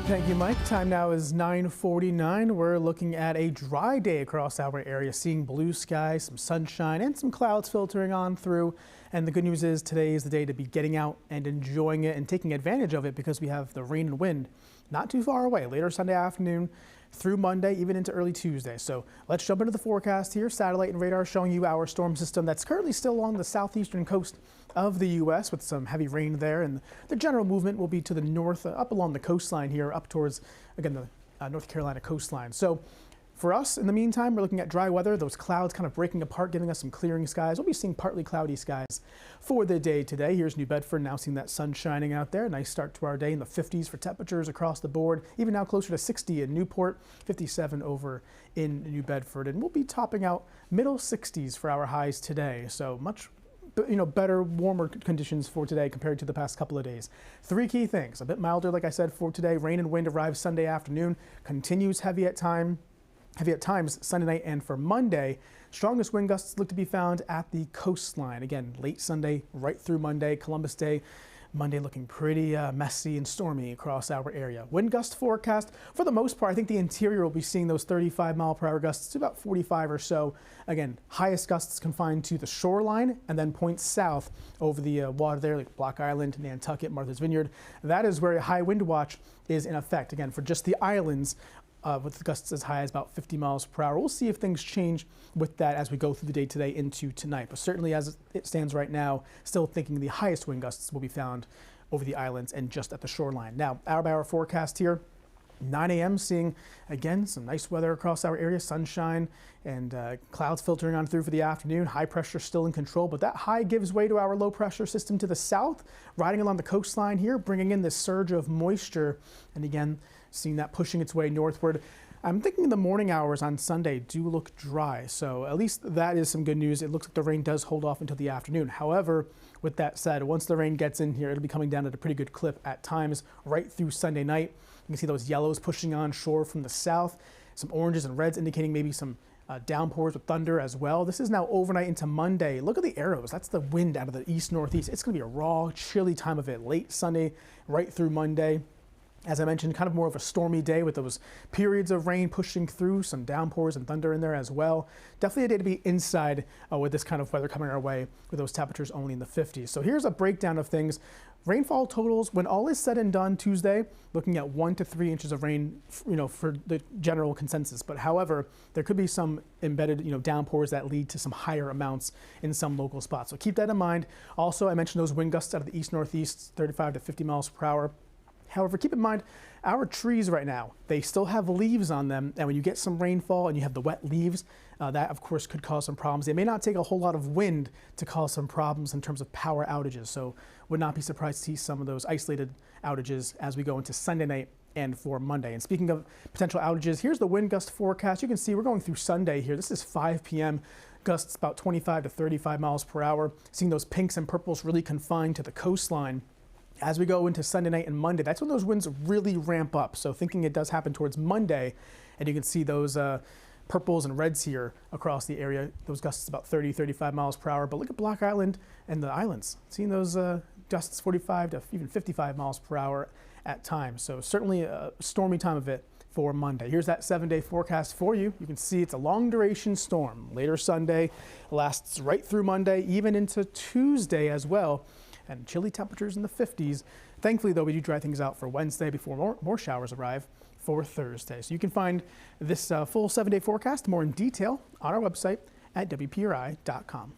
Thank you, Mike. Time now is 9:49. We're looking at a dry day across our area, seeing blue skies, some sunshine, and some clouds filtering on through. And the good news is today is the day to be getting out and enjoying it and taking advantage of it because we have the rain and wind not too far away, later Sunday afternoon through Monday, even into early Tuesday. So let's jump into the forecast here. Satellite and radar showing you our storm system that's currently still along the southeastern coast of the U.S. with some heavy rain there, and the general movement will be to the north, up along the coastline here, up towards, again, the North Carolina coastline. So for us, in the meantime, we're looking at dry weather, those clouds kind of breaking apart, giving us some clearing skies. We'll be seeing partly cloudy skies for the day today. Here's New Bedford, now seeing that sun shining out there. Nice start to our day in the 50s for temperatures across the board, even now closer to 60 in Newport, 57 over in New Bedford. And we'll be topping out middle 60s for our highs today. So much better, warmer conditions for today compared to the past couple of days. Three key things: a bit milder, like I said, for today. Rain and wind arrives Sunday afternoon, continues heavy at times Sunday night, and for Monday, strongest wind gusts look to be found at the coastline. Again, late Sunday, right through Monday, Columbus Day. Monday looking pretty messy and stormy across our area. Wind gust forecast, for the most part, I think the interior will be seeing those 35-mile-per-hour gusts to about 45 or so. Again, highest gusts confined to the shoreline and then points south over the water there, like Block Island, Nantucket, Martha's Vineyard. That is where a high wind watch is in effect. Again, for just the islands, with gusts as high as about 50 miles per hour. We'll see if things change with that as we go through the day today into tonight. But certainly as it stands right now, still thinking the highest wind gusts will be found over the islands and just at the shoreline. Now, hour-by-hour forecast here. 9 a.m. seeing, again, some nice weather across our area, sunshine and clouds filtering on through for the afternoon. High pressure still in control, but that high gives way to our low pressure system to the south, riding along the coastline here, bringing in this surge of moisture. And again, seeing that pushing its way northward. I'm thinking the morning hours on Sunday do look dry, so at least that is some good news. It looks like the rain does hold off until the afternoon. However, with that said, once the rain gets in here, it'll be coming down at a pretty good clip at times right through Sunday night. You can see those yellows pushing on shore from the south, some oranges and reds indicating maybe some downpours with thunder as well. This is now overnight into Monday. Look at the arrows. That's the wind out of the east-northeast. It's going to be a raw, chilly time of it late Sunday right through Monday. As I mentioned, kind of more of a stormy day with those periods of rain pushing through, some downpours and thunder in there as well. Definitely a day to be inside with this kind of weather coming our way with those temperatures only in the 50s. So here's a breakdown of things. Rainfall totals, when all is said and done Tuesday, looking at 1 to 3 inches of rain, for the general consensus. But however, there could be some embedded, downpours that lead to some higher amounts in some local spots. So keep that in mind. Also, I mentioned those wind gusts out of the east-northeast, 35 to 50 miles per hour. However, keep in mind, our trees right now, they still have leaves on them, and when you get some rainfall and you have the wet leaves, that of course could cause some problems. They may not take a whole lot of wind to cause some problems in terms of power outages, so would not be surprised to see some of those isolated outages as we go into Sunday night and for Monday. And speaking of potential outages, here's the wind gust forecast. You can see we're going through Sunday here. This is 5 p.m. Gusts about 25 to 35 miles per hour. Seeing those pinks and purples really confined to the coastline. As we go into Sunday night and Monday, that's when those winds really ramp up. So thinking it does happen towards Monday, and you can see those purples and reds here across the area. Those gusts about 30, 35 miles per hour. But look at Block Island and the islands. Seeing those gusts 45 to even 55 miles per hour at times. So certainly a stormy time of it for Monday. Here's that 7-day forecast for you. You can see it's a long duration storm. Later Sunday, lasts right through Monday, even into Tuesday as well. And chilly temperatures in the 50s. Thankfully, though, we do dry things out for Wednesday before more showers arrive for Thursday. So you can find this full 7-day forecast more in detail on our website at WPRI.com.